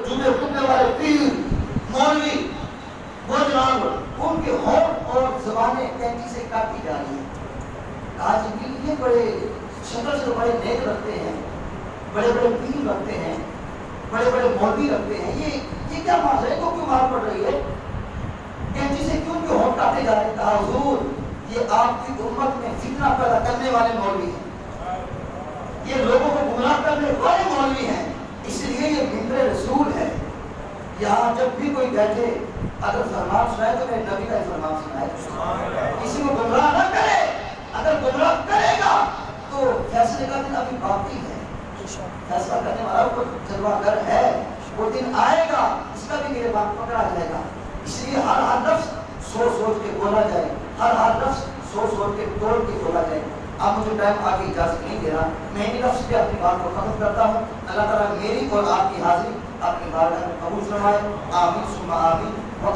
जुमे खुतबे वाले पीर मौलवी वो जनाब उनके होंठ और ज़बानें कैंची से काटी जा रही है। आज ये बड़े शक्ल से बड़े नेक रखते हैं, बड़े बड़े पीर रखते हैं, बड़े बड़े मौलवी रखते हैं, ये क्या माजरा है? तो क्यों मार पड़ रही है? कैंची से क्यों क्यों होंठ काटे जा रहे हैं? कहा हुजूर ये आपकी उम्मत में फितना पैदा करने वाले मौलवी हैं, ये लोगों को गुमराह करने वाले मौलवी हैं, इसलिए ये मिंबर रसूल है। यहाँ जब भी कोई बैठे अगर फरमान सुनाए तो मेरे नबी का फरमान सुनाए, किसी को गुमराह न करे। अगर गुमराह करेगा तो फैसले का दिन अभी बाकी है, फैसला करने वाला वो जलवागर है, वो दिन आएगा, इसका भी मेरे बाप पकड़ा जाएगा। इसलिए हर नफ्स सोच सोच के बोला जाए, हर नफ्स सोच सोच के तोड़ के बोला जाए। अब मुझे टाइम आगे इजाजत नहीं दे रहा, मैं इन्हीं नफ्स पे अपनी बात को खत्म करता हूँ। अल्लाह ताला मेरी और आपकी हाजिरी अपनी बारगाह में कबूल फरमाए। आमीन सुम्मा आमीन। व